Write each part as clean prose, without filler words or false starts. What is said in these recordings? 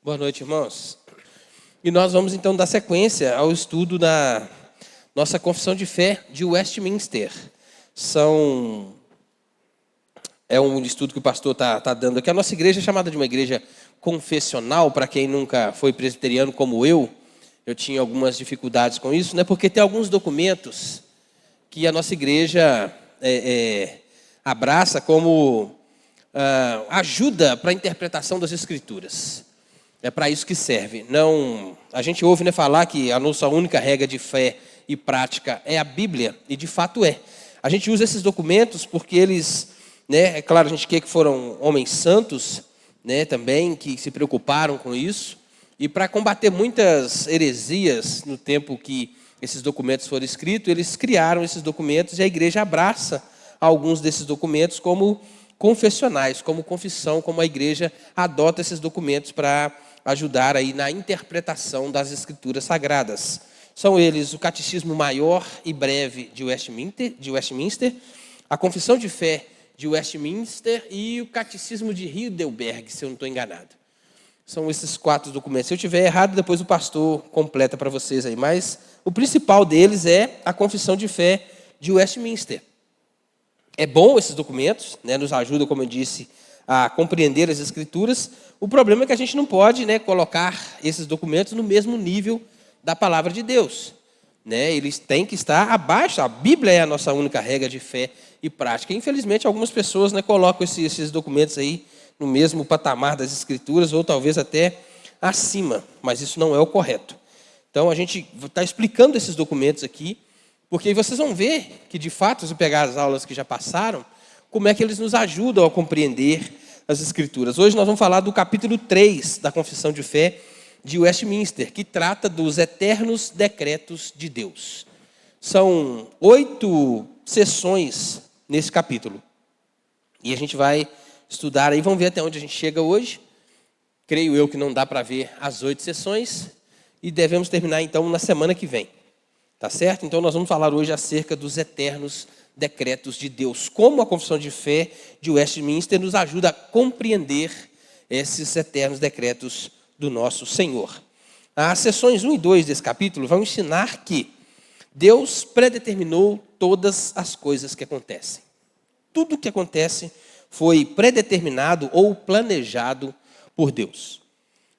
Boa noite, irmãos. E nós vamos então dar sequência ao estudo da nossa confissão de fé de Westminster. É um estudo que o pastor está dando aqui. A nossa igreja é chamada de uma igreja confessional, para quem nunca foi presbiteriano como eu tinha algumas dificuldades com isso, né? Porque tem alguns documentos que a nossa igreja abraça como ajuda para a interpretação das Escrituras. É para isso que serve. Não, a gente ouve falar que a nossa única regra de fé e prática é a Bíblia, e de fato é. A gente usa esses documentos porque eles, é claro, a gente quer que foram homens santos, também, que se preocuparam com isso, e para combater muitas heresias no tempo que esses documentos foram escritos, eles criaram esses documentos e a igreja abraça alguns desses documentos como confessionais, como confissão, como a igreja adota esses documentos para ajudar aí na interpretação das Escrituras Sagradas. São eles o Catecismo Maior e Breve de Westminster, a Confissão de Fé de Westminster e o Catecismo de Heidelberg, se eu não estou enganado. São esses 4 documentos. Se eu estiver errado, depois o pastor completa para vocês aí. Mas o principal deles é a Confissão de Fé de Westminster. É bom esses documentos, nos ajuda, como eu disse, a compreender as Escrituras. O problema é que a gente não pode colocar esses documentos no mesmo nível da palavra de Deus. Eles têm que estar abaixo. A Bíblia é a nossa única regra de fé e prática. Infelizmente, algumas pessoas colocam esses documentos aí no mesmo patamar das Escrituras, ou talvez até acima, mas isso não é o correto. Então, a gente está explicando esses documentos aqui, porque vocês vão ver que, de fato, se pegar as aulas que já passaram, como é que eles nos ajudam a compreender as Escrituras. Hoje nós vamos falar do capítulo 3 da Confissão de Fé de Westminster, que trata dos eternos decretos de Deus. São 8 sessões nesse capítulo. E a gente vai estudar aí, vamos ver até onde a gente chega hoje. Creio eu que não dá para ver as 8 sessões. E devemos terminar então na semana que vem. Tá certo? Então nós vamos falar hoje acerca dos eternos decretos de Deus. Como a Confissão de Fé de Westminster nos ajuda a compreender esses eternos decretos do nosso Senhor. As sessões 1 e 2 desse capítulo vão ensinar que Deus predeterminou todas as coisas que acontecem. Tudo que acontece foi predeterminado ou planejado por Deus.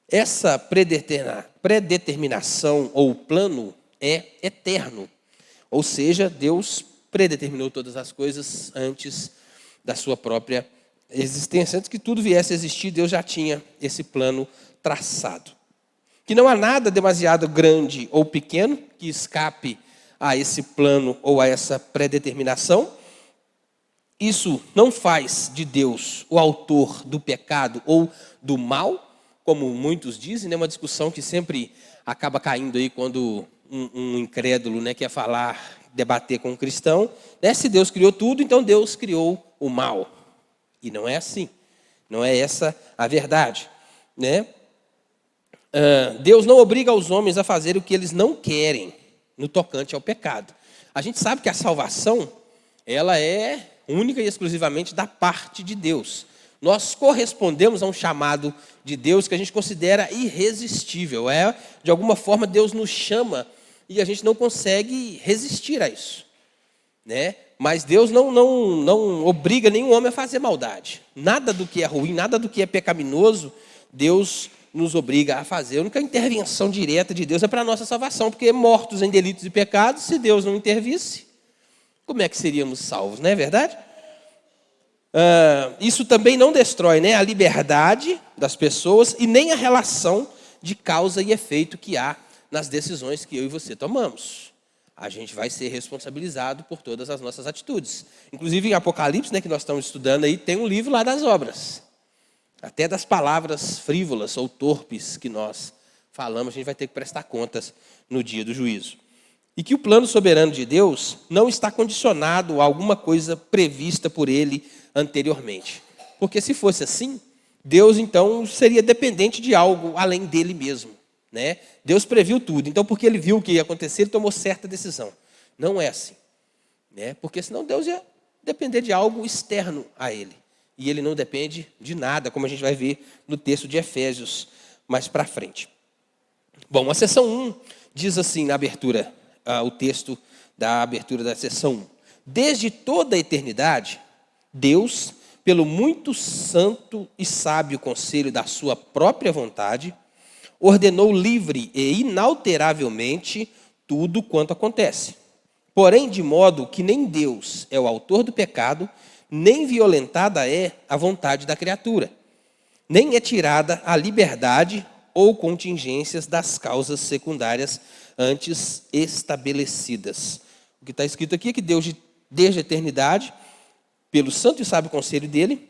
Essa predeterminação ou plano é eterno. Ou seja, Deus predeterminou todas as coisas antes da sua própria existência. Antes que tudo viesse a existir, Deus já tinha esse plano traçado. Que não há nada demasiado grande ou pequeno que escape a esse plano ou a essa predeterminação. Isso não faz de Deus o autor do pecado ou do mal, como muitos dizem, uma discussão que sempre acaba caindo aí quando um incrédulo quer debater com um cristão. Se Deus criou tudo, então Deus criou o mal. E não é assim. Não é essa a verdade. Deus não obriga os homens a fazer o que eles não querem no tocante ao pecado. A gente sabe que a salvação, ela é única e exclusivamente da parte de Deus. Nós correspondemos a um chamado de Deus que a gente considera irresistível. De alguma forma, Deus nos chama e a gente não consegue resistir a isso. Mas Deus não obriga nenhum homem a fazer maldade. Nada do que é ruim, nada do que é pecaminoso, Deus nos obriga a fazer. A única intervenção direta de Deus é para a nossa salvação, porque mortos em delitos e pecados, se Deus não intervisse, como é que seríamos salvos, não é verdade? Isso também não destrói a liberdade das pessoas e nem a relação de causa e efeito que há nas decisões que eu e você tomamos. A gente vai ser responsabilizado por todas as nossas atitudes. Inclusive em Apocalipse, que nós estamos estudando aí, tem um livro lá das obras. Até das palavras frívolas ou torpes que nós falamos, a gente vai ter que prestar contas no dia do juízo. E que o plano soberano de Deus não está condicionado a alguma coisa prevista por Ele anteriormente. Porque se fosse assim, Deus então seria dependente de algo além dele mesmo. Deus previu tudo. Então, porque Ele viu o que ia acontecer, Ele tomou certa decisão. Não é assim. Porque senão Deus ia depender de algo externo a Ele. E Ele não depende de nada, como a gente vai ver no texto de Efésios. mais para frente. Bom, a seção 1 diz assim na abertura, o texto da abertura da seção 1. Desde toda a eternidade, Deus, pelo muito santo e sábio conselho da sua própria vontade, ordenou livre e inalteravelmente tudo quanto acontece. Porém, de modo que nem Deus é o autor do pecado, nem violentada é a vontade da criatura, nem é tirada a liberdade ou contingências das causas secundárias antes estabelecidas. O que está escrito aqui é que Deus, desde a eternidade, pelo santo e sábio conselho dele,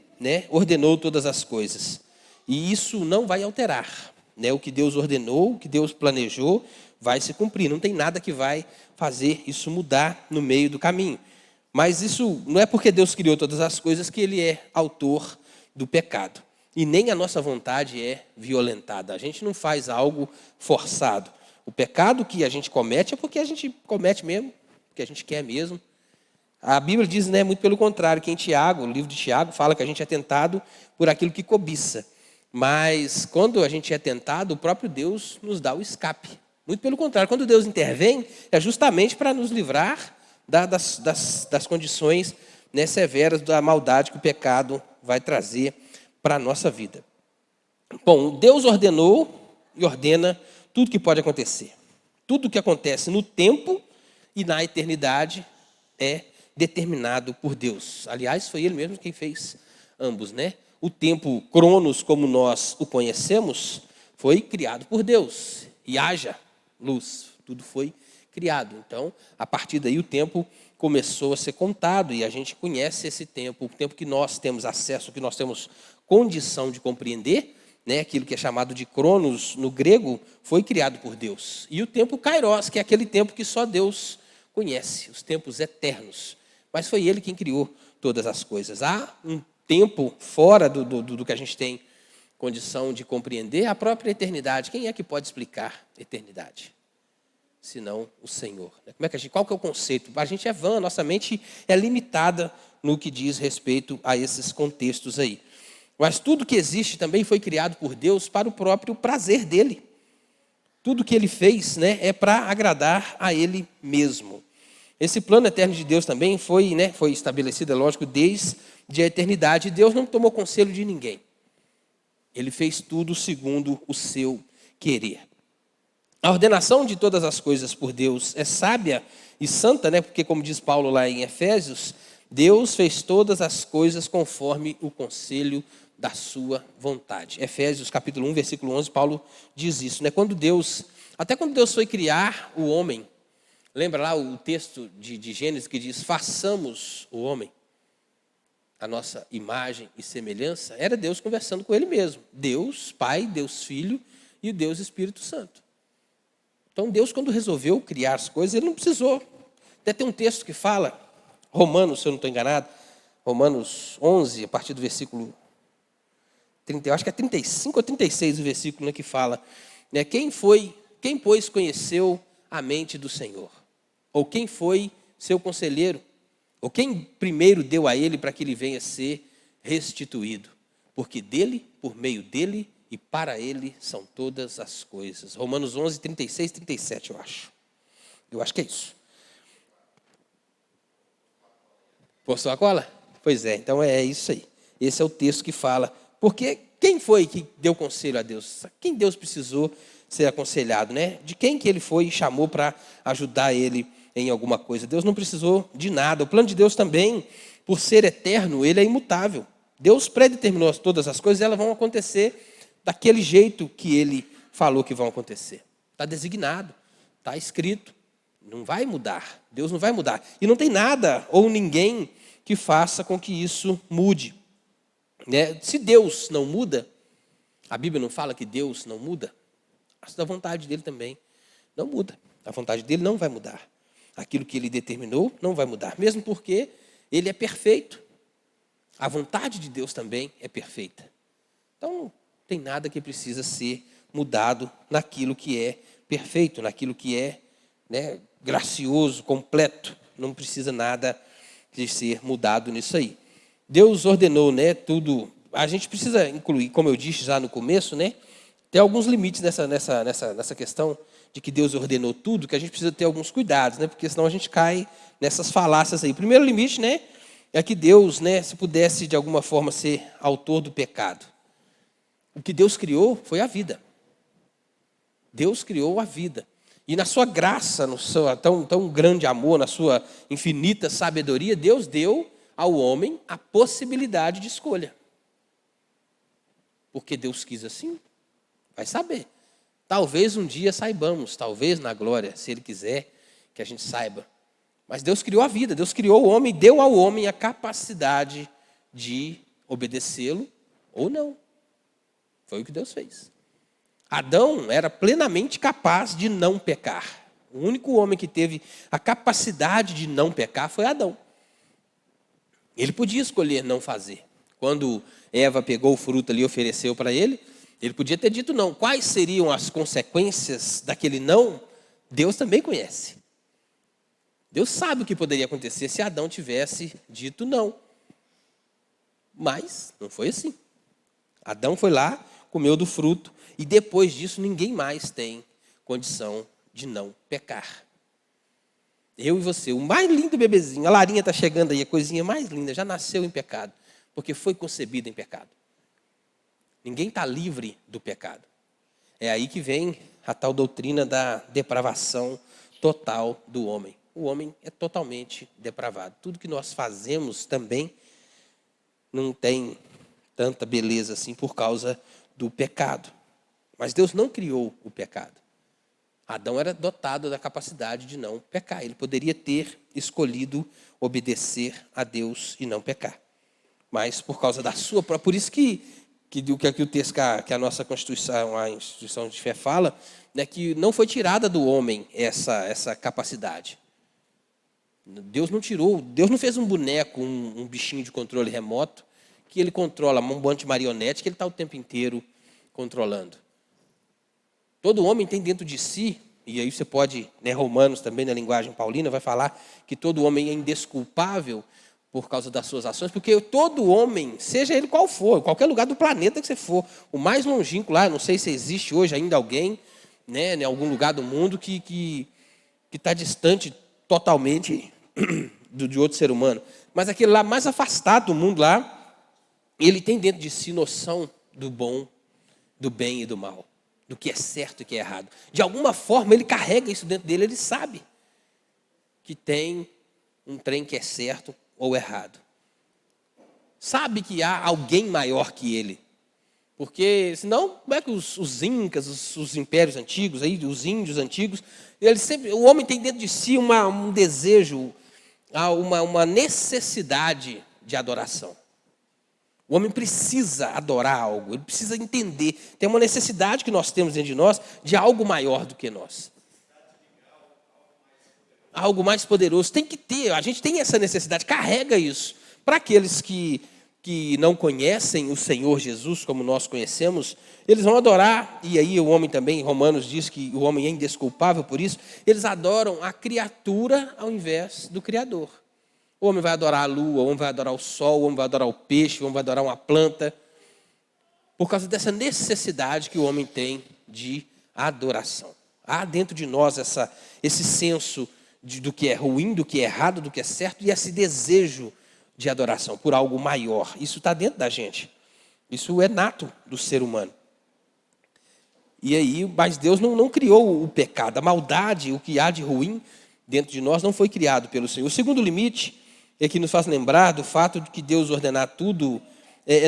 ordenou todas as coisas. E isso não vai alterar. O que Deus ordenou, o que Deus planejou, vai se cumprir. Não tem nada que vai fazer isso mudar no meio do caminho. Mas isso não é porque Deus criou todas as coisas que ele é autor do pecado. E nem a nossa vontade é violentada. A gente não faz algo forçado. O pecado que a gente comete é porque a gente comete mesmo, porque a gente quer mesmo. A Bíblia diz, muito pelo contrário, que em Tiago, o livro de Tiago, fala que a gente é tentado por aquilo que cobiça. Mas quando a gente é tentado, o próprio Deus nos dá o escape. Muito pelo contrário, quando Deus intervém, é justamente para nos livrar das condições severas da maldade que o pecado vai trazer para a nossa vida. Bom, Deus ordenou e ordena tudo que pode acontecer. Tudo que acontece no tempo e na eternidade é determinado por Deus. Aliás, foi Ele mesmo quem fez ambos, O tempo Cronos, como nós o conhecemos, foi criado por Deus. E haja luz, tudo foi criado. Então, a partir daí o tempo começou a ser contado e a gente conhece esse tempo, o tempo que nós temos acesso, que nós temos condição de compreender, aquilo que é chamado de Cronos no grego, foi criado por Deus. E o tempo Kairos, que é aquele tempo que só Deus conhece, os tempos eternos. Mas foi Ele quem criou todas as coisas. Há um tempo fora do que a gente tem condição de compreender, a própria eternidade. Quem é que pode explicar eternidade? Senão o Senhor. Qual que é o conceito? A gente é vã, a nossa mente é limitada no que diz respeito a esses contextos aí. Mas tudo que existe também foi criado por Deus para o próprio prazer dele. Tudo que ele fez é para agradar a ele mesmo. Esse plano eterno de Deus também foi estabelecido, é lógico, desde a eternidade. Deus não tomou conselho de ninguém. Ele fez tudo segundo o seu querer. A ordenação de todas as coisas por Deus é sábia e santa, porque como diz Paulo lá em Efésios, Deus fez todas as coisas conforme o conselho da sua vontade. Efésios capítulo 1, versículo 11, Paulo diz isso. Até quando Deus foi criar o homem, lembra lá o texto de Gênesis que diz, façamos o homem a nossa imagem e semelhança, era Deus conversando com ele mesmo. Deus Pai, Deus Filho e o Deus Espírito Santo. Então Deus, quando resolveu criar as coisas, ele não precisou. Até tem um texto que fala, Romanos, se eu não estou enganado, Romanos 11, a partir do versículo 30, eu acho que é 35 ou 36 o versículo que fala, quem pois conheceu a mente do Senhor? Ou quem foi seu conselheiro? Ou quem primeiro deu a ele para que ele venha ser restituído? Porque dele, por meio dele e para ele são todas as coisas. Romanos 11, 36, 37, eu acho. Eu acho que é isso. Postou a cola? Pois é, então é isso aí. Esse é o texto que fala. Porque quem foi que deu conselho a Deus? Quem Deus precisou ser aconselhado, De quem que ele foi e chamou para ajudar ele em alguma coisa? Deus não precisou de nada. O plano de Deus também, por ser eterno, ele é imutável. Deus predeterminou todas as coisas e elas vão acontecer daquele jeito que ele falou que vão acontecer. Está designado, está escrito. Não vai mudar. Deus não vai mudar. E não tem nada ou ninguém que faça com que isso mude. Se Deus não muda, a Bíblia não fala que Deus não muda, a vontade dele também não muda. A vontade dele não vai mudar. Aquilo que ele determinou não vai mudar. Mesmo porque ele é perfeito. A vontade de Deus também é perfeita. Então, não tem nada que precisa ser mudado naquilo que é perfeito, naquilo que é gracioso, completo. Não precisa nada de ser mudado nisso aí. Deus ordenou tudo. A gente precisa incluir, como eu disse já no começo, Tem alguns limites nessa questão de que Deus ordenou tudo, que a gente precisa ter alguns cuidados, né? Porque senão a gente cai nessas falácias aí. O primeiro limite, né, é que Deus, né, se pudesse de alguma forma ser autor do pecado. O que Deus criou foi a vida. Deus criou a vida. E na sua graça, no seu tão grande amor, na sua infinita sabedoria, Deus deu ao homem a possibilidade de escolha. Porque Deus quis assim. Vai saber. Talvez um dia saibamos, talvez na glória, se Ele quiser que a gente saiba. Mas Deus criou a vida, Deus criou o homem e deu ao homem a capacidade de obedecê-lo ou não. Foi o que Deus fez. Adão era plenamente capaz de não pecar. O único homem que teve a capacidade de não pecar foi Adão. Ele podia escolher não fazer. Quando Eva pegou o fruto ali e ofereceu para ele podia ter dito não. Quais seriam as consequências daquele não? Deus também conhece. Deus sabe o que poderia acontecer se Adão tivesse dito não. Mas não foi assim. Adão foi lá, comeu do fruto, e depois disso ninguém mais tem condição de não pecar. Eu e você, o mais lindo bebezinho, a Larinha está chegando aí, a coisinha mais linda, já nasceu em pecado, porque foi concebida em pecado. Ninguém está livre do pecado. É aí que vem a tal doutrina da depravação total do homem. O homem é totalmente depravado. Tudo que nós fazemos também não tem tanta beleza assim por causa do pecado. Mas Deus não criou o pecado. Adão era dotado da capacidade de não pecar. Ele poderia ter escolhido obedecer a Deus e não pecar. Mas por causa da sua própria... Por isso que aqui o texto que a nossa Constituição, a instituição de fé fala, né, que não foi tirada do homem essa capacidade. Deus não tirou, Deus não fez um boneco, um bichinho de controle remoto, que ele controla, um bando de marionete, que ele está o tempo inteiro controlando. Todo homem tem dentro de si, e aí você pode, né, Romanos também, na linguagem paulina, vai falar que todo homem é indesculpável por causa das suas ações, porque todo homem, seja ele qual for, qualquer lugar do planeta que você for, o mais longínquo lá, não sei se existe hoje ainda alguém, né, em algum lugar do mundo que está distante totalmente de outro ser humano, mas aquele lá mais afastado do mundo lá, ele tem dentro de si noção do bom, do bem e do mal, do que é certo e que é errado. De alguma forma ele carrega isso dentro dele, ele sabe que tem um trem que é certo ou errado. Sabe que há alguém maior que ele. Porque senão, como é que os incas, os impérios antigos, aí, os índios antigos, o homem tem dentro de si um desejo, uma necessidade de adoração. O homem precisa adorar algo, ele precisa entender. Tem uma necessidade que nós temos dentro de nós de algo maior do que nós. Algo mais poderoso. Tem que ter, a gente tem essa necessidade, carrega isso. Para aqueles que não conhecem o Senhor Jesus como nós conhecemos, eles vão adorar, e aí o homem também, Romanos diz que o homem é indesculpável por isso, eles adoram a criatura ao invés do Criador. O homem vai adorar a lua, o homem vai adorar o sol, o homem vai adorar o peixe, o homem vai adorar uma planta, por causa dessa necessidade que o homem tem de adoração. Há dentro de nós esse senso do que é ruim, do que é errado, do que é certo, e esse desejo de adoração por algo maior. Isso está dentro da gente. Isso é nato do ser humano. E aí, mas Deus não criou o pecado. A maldade, o que há de ruim dentro de nós, não foi criado pelo Senhor. O segundo limite é que nos faz lembrar do fato de que Deus ordenar tudo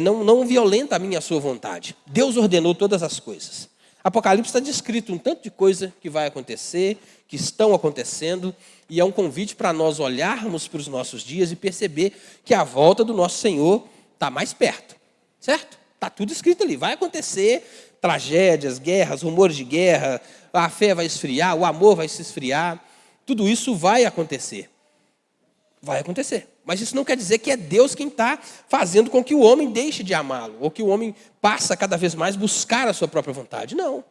não violenta a minha e a sua vontade. Deus ordenou todas as coisas. Apocalipse está descrito um tanto de coisa que vai acontecer, que estão acontecendo, e é um convite para nós olharmos para os nossos dias e perceber que a volta do nosso Senhor está mais perto, certo? Está tudo escrito ali, vai acontecer tragédias, guerras, rumores de guerra, a fé vai esfriar, o amor vai se esfriar, tudo isso vai acontecer. Vai acontecer. Mas isso não quer dizer que é Deus quem está fazendo com que o homem deixe de amá-lo, ou que o homem passa cada vez mais buscar a sua própria vontade. Não.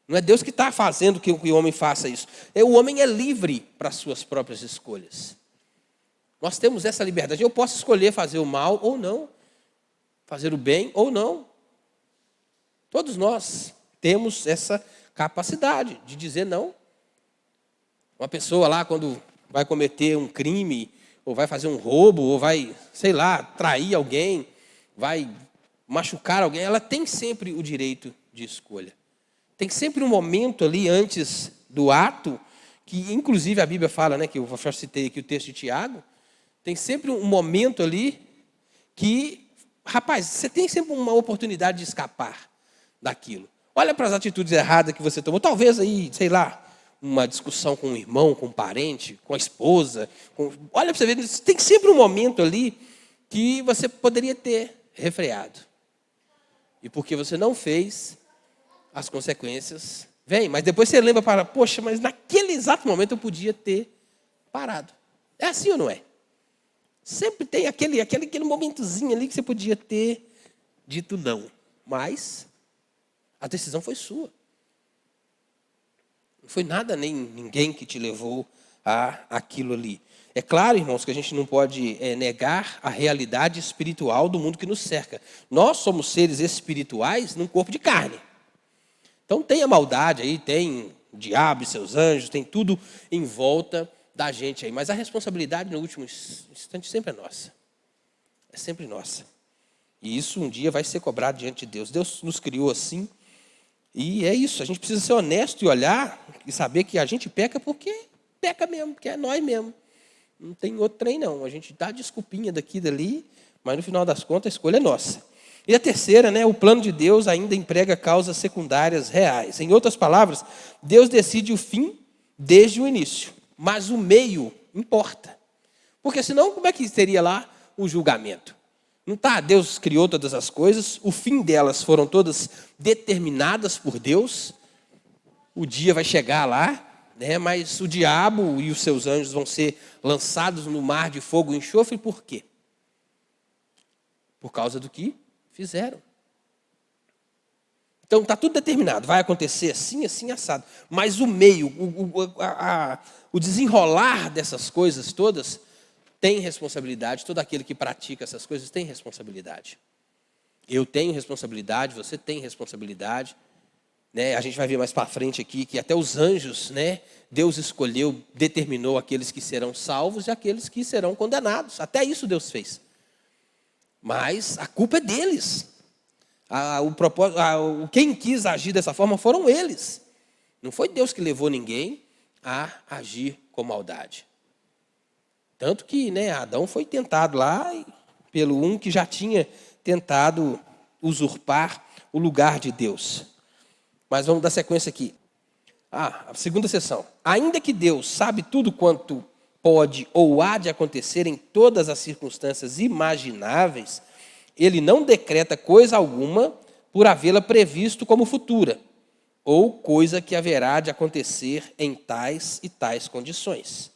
Não é Deus que está fazendo que o homem faça isso. O homem é livre para as suas próprias escolhas. Nós temos essa liberdade. Eu posso escolher fazer o mal ou não. Fazer o bem ou não. Todos nós. temos essa capacidade de dizer não. Uma pessoa lá, quando vai cometer um crime, ou vai fazer um roubo, ou vai, sei lá, trair alguém, vai machucar alguém, ela tem sempre o direito de escolha. Tem sempre um momento ali antes do ato, que inclusive a Bíblia fala, né, que eu já citei aqui o texto de Tiago, tem sempre um momento ali que, rapaz, você tem sempre uma oportunidade de escapar daquilo. Olha para as atitudes erradas que você tomou. Talvez aí, sei lá, uma discussão com um irmão, com um parente, com a esposa. Olha para você ver, tem sempre um momento ali que você poderia ter refreado. E porque você não fez, as consequências vêm. Mas depois você lembra para, poxa, mas naquele exato momento eu podia ter parado. É assim ou não é? Sempre tem aquele momentozinho ali que você podia ter dito não. Mas a decisão foi sua. Não foi nada nem ninguém que te levou a aquilo ali. É claro, irmãos, que a gente não pode negar a realidade espiritual do mundo que nos cerca. Nós somos seres espirituais num corpo de carne. Então tem a maldade aí, tem o diabo e seus anjos, tem tudo em volta da gente aí. Mas a responsabilidade no último instante sempre é nossa. É sempre nossa. E isso um dia vai ser cobrado diante de Deus. Deus nos criou assim. E é isso, a gente precisa ser honesto e olhar e saber que a gente peca porque peca mesmo, porque é nós mesmo. Não tem outro trem não, a gente dá desculpinha daqui e dali, mas no final das contas a escolha é nossa. E a terceira, né, o plano de Deus ainda emprega causas secundárias reais. Em outras palavras, Deus decide o fim desde o início, mas o meio importa. Porque senão como é que seria lá o julgamento? Não está, Deus criou todas as coisas, o fim delas foram todas determinadas por Deus. O dia vai chegar lá, né, mas o diabo e os seus anjos vão ser lançados no mar de fogo e enxofre, por quê? Por causa do que fizeram. Então está tudo determinado, vai acontecer assim, assim, assado. Mas o meio, o desenrolar dessas coisas todas tem responsabilidade, todo aquele que pratica essas coisas tem responsabilidade. Eu tenho responsabilidade, você tem responsabilidade. Né? A gente vai ver mais para frente aqui que até os anjos, né, Deus escolheu, determinou aqueles que serão salvos e aqueles que serão condenados. Até isso Deus fez. Mas a culpa é deles. Quem quis agir dessa forma foram eles. Não foi Deus que levou ninguém a agir com maldade. Tanto que, né, Adão foi tentado lá pelo um que já tinha tentado usurpar o lugar de Deus. Mas vamos dar sequência aqui. A segunda sessão. Ainda que Deus sabe tudo quanto pode ou há de acontecer em todas as circunstâncias imagináveis, Ele não decreta coisa alguma por havê-la previsto como futura, ou coisa que haverá de acontecer em tais e tais condições.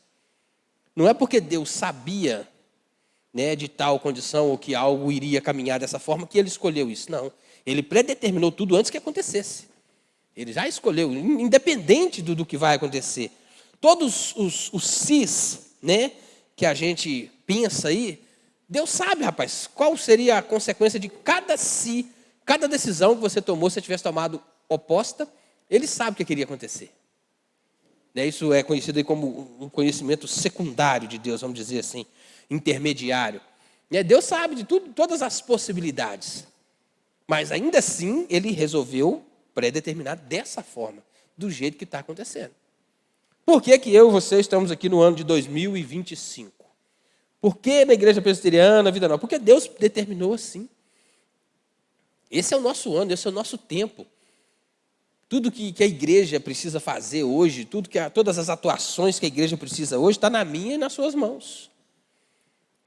Não é porque Deus sabia, né, de tal condição ou que algo iria caminhar dessa forma que Ele escolheu isso. Não. Ele predeterminou tudo antes que acontecesse. Ele já escolheu, independente do que vai acontecer. Todos os sis, né, que a gente pensa aí, Deus sabe, rapaz, qual seria a consequência de cada si, cada decisão que você tomou, se você tivesse tomado oposta, Ele sabe o que iria acontecer. Isso é conhecido aí como um conhecimento secundário de Deus, vamos dizer assim, intermediário. Deus sabe de tudo, todas as possibilidades. Mas ainda assim, Ele resolveu predeterminar dessa forma, do jeito que está acontecendo. Por que eu e você estamos aqui no ano de 2025? Por que na Igreja Presbiteriana, Vida Nova? Porque Deus determinou assim. Esse é o nosso ano, esse é o nosso tempo. Tudo que a igreja precisa fazer hoje, todas as atuações que a igreja precisa hoje, está na minha e nas suas mãos.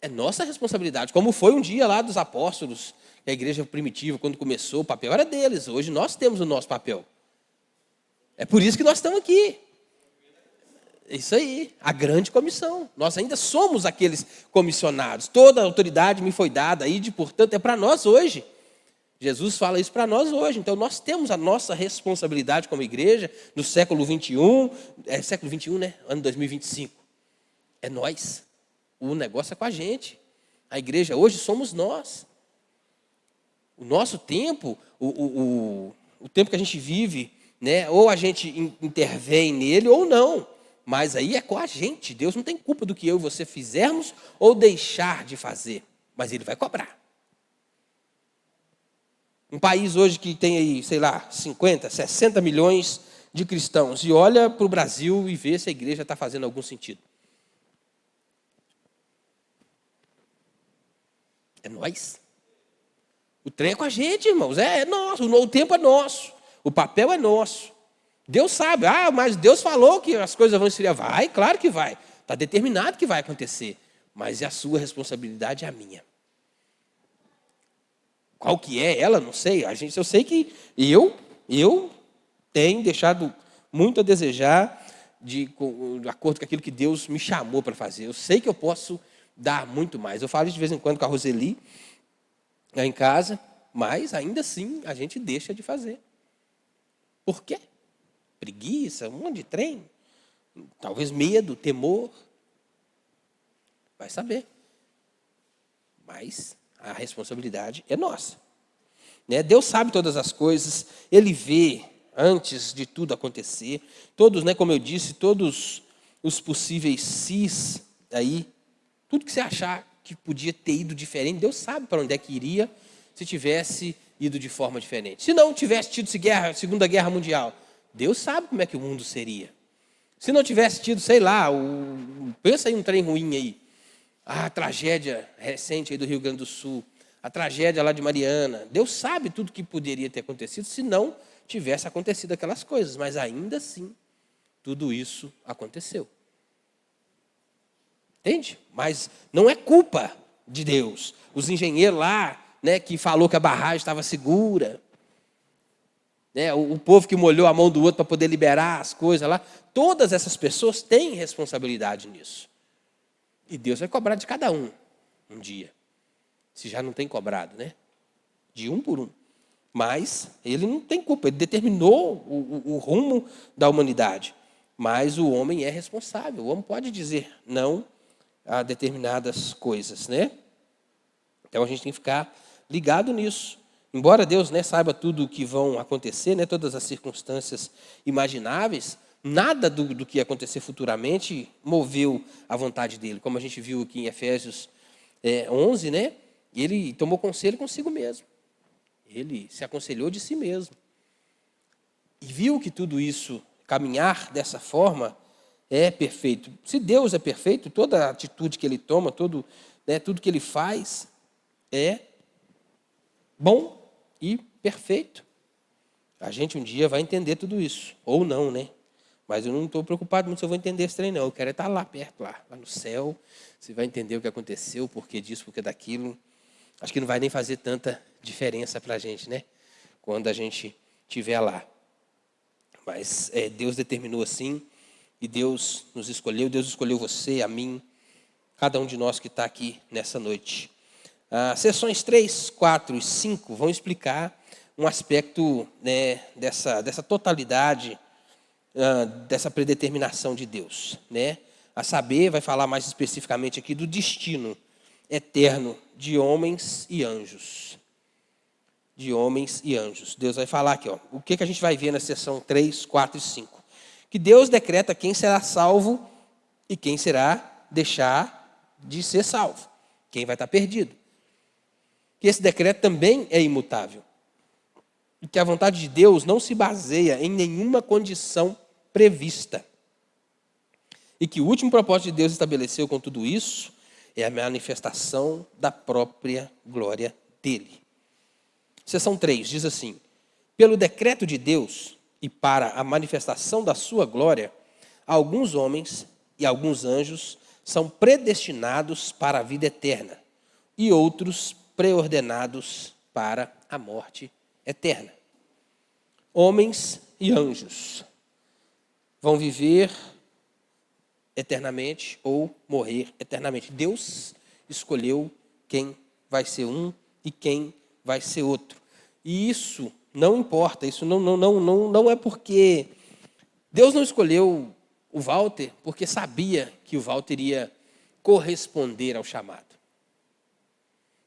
É nossa responsabilidade, como foi um dia lá dos apóstolos, que a igreja primitiva, quando começou, o papel era deles. Hoje nós temos o nosso papel. É por isso que nós estamos aqui. É isso aí, a grande comissão. Nós ainda somos aqueles comissionados. Toda a autoridade me foi dada, portanto, é para nós hoje. Jesus fala isso para nós hoje. Então, nós temos a nossa responsabilidade como igreja no século 21. É século 21, né? Ano 2025. É nós. O negócio é com a gente. A igreja hoje somos nós. O nosso tempo, o tempo que a gente vive, né, ou a gente intervém nele ou não. Mas aí é com a gente. Deus não tem culpa do que eu e você fizermos ou deixar de fazer. Mas Ele vai cobrar. Um país hoje que tem aí, sei lá, 50, 60 milhões de cristãos. E olha para o Brasil e vê se a igreja está fazendo algum sentido. É nós. O trem é com a gente, irmãos. É nosso. O tempo é nosso. O papel é nosso. Deus sabe. Ah, mas Deus falou que as coisas vão esfriar. Vai, claro que vai. Está determinado que vai acontecer. Mas é a sua responsabilidade, é a minha. Qual que é ela? Não sei. Eu sei que eu tenho deixado muito a desejar de acordo com aquilo que Deus me chamou para fazer. Eu sei que eu posso dar muito mais. Eu falo isso de vez em quando com a Roseli, lá em casa, mas ainda assim a gente deixa de fazer. Por quê? Preguiça, um monte de trem, talvez medo, temor. Vai saber. Mas a responsabilidade é nossa. Né? Deus sabe todas as coisas, Ele vê antes de tudo acontecer. Todos, né, como eu disse, todos os possíveis sis aí, tudo que você achar que podia ter ido diferente, Deus sabe para onde é que iria se tivesse ido de forma diferente. Se não tivesse tido Segunda Guerra Mundial, Deus sabe como é que o mundo seria. Se não tivesse tido, sei lá, pensa em um trem ruim aí, a tragédia recente aí do Rio Grande do Sul, a tragédia lá de Mariana, Deus sabe tudo que poderia ter acontecido se não tivesse acontecido aquelas coisas, mas ainda assim, tudo isso aconteceu. Entende? Mas não é culpa de Deus. Os engenheiros lá, né, que falou que a barragem estava segura, né, o povo que molhou a mão do outro para poder liberar as coisas lá, todas essas pessoas têm responsabilidade nisso. E Deus vai cobrar de cada um dia. Se já não tem cobrado, né? De um por um. Mas Ele não tem culpa, Ele determinou o rumo da humanidade. Mas o homem é responsável. O homem pode dizer não a determinadas coisas, né? Então a gente tem que ficar ligado nisso. Embora Deus, né, saiba tudo o que vão acontecer, né, todas as circunstâncias imagináveis, nada do que ia acontecer futuramente moveu a vontade dele. Como a gente viu aqui em Efésios 11, né? Ele tomou conselho consigo mesmo. Ele se aconselhou de si mesmo. E viu que tudo isso, caminhar dessa forma, é perfeito. Se Deus é perfeito, toda a atitude que Ele toma, tudo que Ele faz, é bom e perfeito. A gente um dia vai entender tudo isso. Ou não, né? Mas eu não estou preocupado muito se eu vou entender esse trem, não. Eu quero estar lá perto, lá no céu. Você vai entender o que aconteceu, o porquê disso, o porquê daquilo. Acho que não vai nem fazer tanta diferença para a gente, né? Quando a gente estiver lá. Mas Deus determinou assim, e Deus nos escolheu, Deus escolheu você, a mim, cada um de nós que está aqui nessa noite. Sessões 3, 4 e 5 vão explicar um aspecto, né, dessa totalidade, dessa predeterminação de Deus, né? A saber, vai falar mais especificamente aqui do destino eterno de homens e anjos. De homens e anjos. Deus vai falar aqui, ó, o que a gente vai ver na sessão 3, 4 e 5. Que Deus decreta quem será salvo e quem será deixar de ser salvo. Quem vai estar perdido. Que esse decreto também é imutável. E que a vontade de Deus não se baseia em nenhuma condição prevista. E que o último propósito de Deus estabeleceu com tudo isso é a manifestação da própria glória dele. Seção 3 diz assim: pelo decreto de Deus e para a manifestação da sua glória, alguns homens e alguns anjos são predestinados para a vida eterna e outros preordenados para a morte eterna. Homens e anjos vão viver eternamente ou morrer eternamente. Deus escolheu quem vai ser um e quem vai ser outro. E isso não importa, isso não é porque Deus não escolheu o Walter porque sabia que o Walter iria corresponder ao chamado.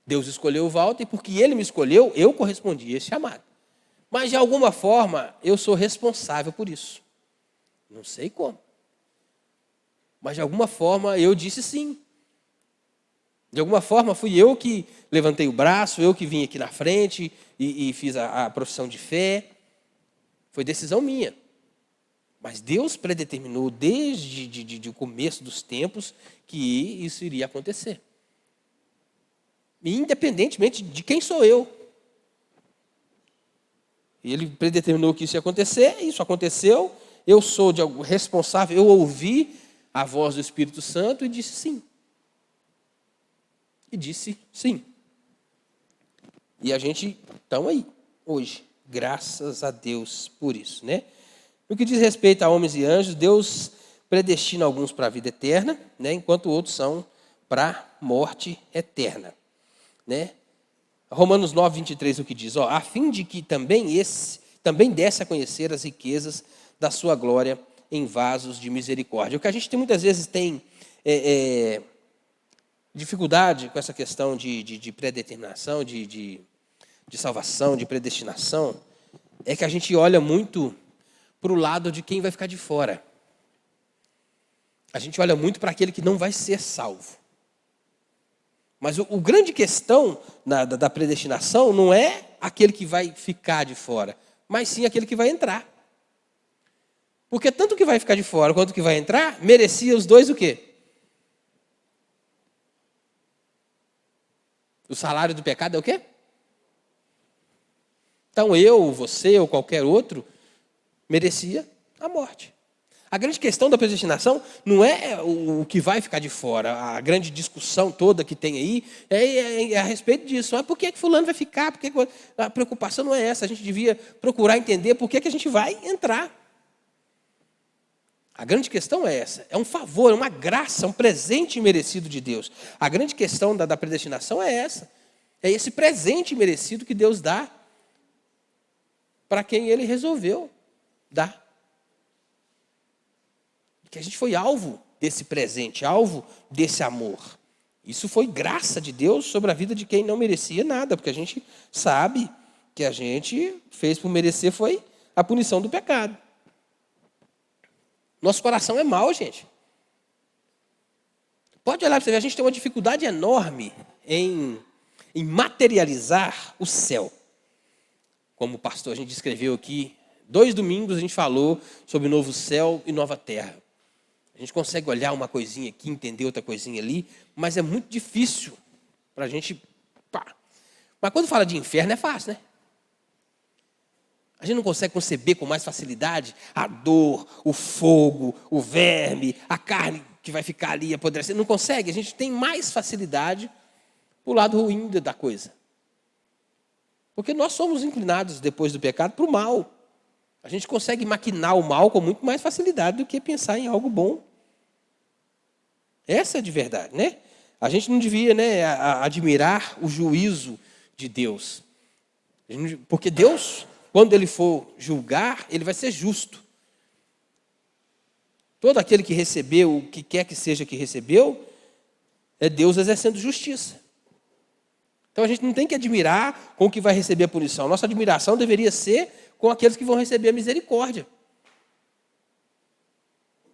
Deus escolheu o Walter porque ele me escolheu, eu correspondi a esse chamado. Mas, de alguma forma, eu sou responsável por isso. Não sei como. Mas, de alguma forma, eu disse sim. De alguma forma, fui eu que levantei o braço, eu que vim aqui na frente e fiz a profissão de fé. Foi decisão minha. Mas Deus predeterminou desde o começo dos tempos que isso iria acontecer. E independentemente de quem sou eu. Ele predeterminou que isso ia acontecer, isso aconteceu, eu sou responsável, eu ouvi a voz do Espírito Santo e disse sim. E disse sim. E a gente está aí, hoje. Graças a Deus por isso, né? No que diz respeito a homens e anjos, Deus predestina alguns para a vida eterna, né? Enquanto outros são para a morte eterna, né? Romanos 9, 23, o que diz? A fim de que também desse a conhecer as riquezas da sua glória em vasos de misericórdia. O que a gente muitas vezes tem dificuldade com essa questão de predeterminação, de salvação, de predestinação, é que a gente olha muito para o lado de quem vai ficar de fora. A gente olha muito para aquele que não vai ser salvo. Mas o grande questão da predestinação não é aquele que vai ficar de fora, mas sim aquele que vai entrar. Porque tanto que vai ficar de fora quanto que vai entrar, merecia os dois o quê? O salário do pecado é o quê? Então eu, você ou qualquer outro merecia a morte. A grande questão da predestinação não é o que vai ficar de fora. A grande discussão toda que tem aí é a respeito disso. Por que fulano vai ficar? A preocupação não é essa. A gente devia procurar entender por que a gente vai entrar. A grande questão é essa. É um favor, é uma graça, um presente merecido de Deus. A grande questão da predestinação é essa. É esse presente merecido que Deus dá para quem Ele resolveu dar. Que a gente foi alvo desse presente, alvo desse amor. Isso foi graça de Deus sobre a vida de quem não merecia nada, porque a gente sabe que a gente fez por merecer foi a punição do pecado. Nosso coração é mau, gente. Pode olhar para você ver, a gente tem uma dificuldade enorme em materializar o céu. Como o pastor, a gente escreveu aqui, 2 domingos a gente falou sobre novo céu e nova terra. A gente consegue olhar uma coisinha aqui, entender outra coisinha ali, mas é muito difícil para a gente... Mas quando fala de inferno é fácil, né? A gente não consegue conceber com mais facilidade a dor, o fogo, o verme, a carne que vai ficar ali apodrecendo. Não consegue, a gente tem mais facilidade para o lado ruim da coisa. Porque nós somos inclinados, depois do pecado, para o mal. A gente consegue maquinar o mal com muito mais facilidade do que pensar em algo bom. Essa é de verdade, né? A gente não devia, né, admirar o juízo de Deus. Porque Deus, quando Ele for julgar, Ele vai ser justo. Todo aquele que recebeu, o que quer que seja que recebeu, é Deus exercendo justiça. Então a gente não tem que admirar com o que vai receber a punição. Nossa admiração deveria ser com aqueles que vão receber a misericórdia.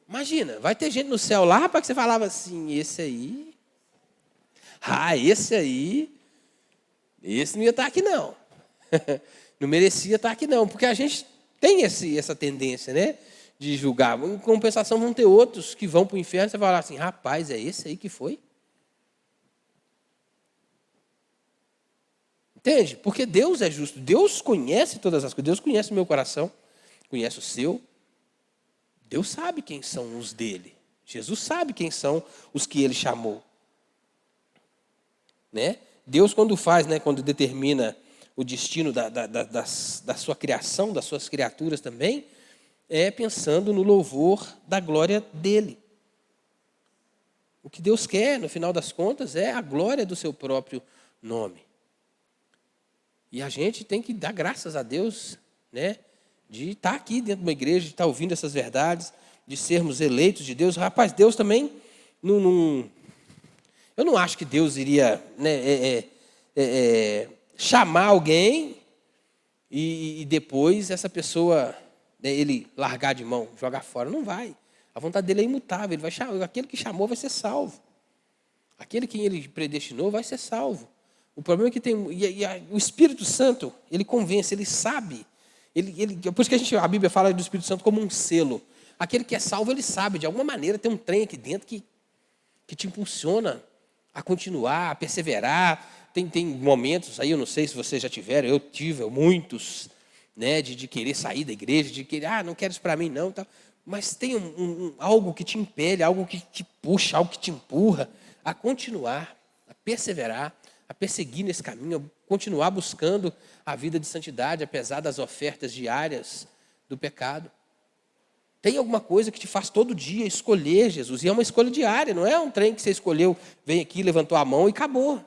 Imagina, vai ter gente no céu lá, rapaz, que você falava assim, esse aí, esse não ia estar aqui não. Não merecia estar aqui não, porque a gente tem essa tendência, né, de julgar. Em compensação vão ter outros que vão para o inferno e você vai falar assim, rapaz, é esse aí que foi? Entende? Porque Deus é justo, Deus conhece todas as coisas, Deus conhece o meu coração, conhece o seu. Deus sabe quem são os dele. Jesus sabe quem são os que ele chamou. Né? Deus, quando faz, né, quando determina o destino da sua criação, das suas criaturas também, é pensando no louvor da glória dele. O que Deus quer, no final das contas, é a glória do seu próprio nome. E a gente tem que dar graças a Deus, né, de estar aqui dentro de uma igreja, de estar ouvindo essas verdades, de sermos eleitos de Deus. Rapaz, Deus também não... Eu não acho que Deus iria, né, chamar alguém e depois essa pessoa, né, ele largar de mão, jogar fora. Não vai. A vontade dele é imutável. Ele vai chamar, aquele que chamou vai ser salvo. Aquele que ele predestinou vai ser salvo. O problema é que tem... o Espírito Santo, ele convence, ele sabe. Por isso que a Bíblia fala do Espírito Santo como um selo. Aquele que é salvo, ele sabe. De alguma maneira tem um trem aqui dentro que te impulsiona a continuar, a perseverar. Tem momentos aí, eu não sei se vocês já tiveram, eu tive muitos, né, de querer sair da igreja, de querer, não quero isso para mim não. Tal. Mas tem algo que te impele, algo que te puxa, algo que te empurra a continuar, a perseverar, a perseguir nesse caminho, a continuar buscando a vida de santidade, apesar das ofertas diárias do pecado. Tem alguma coisa que te faz todo dia escolher Jesus, e é uma escolha diária, não é um trem que você escolheu, vem aqui, levantou a mão e acabou.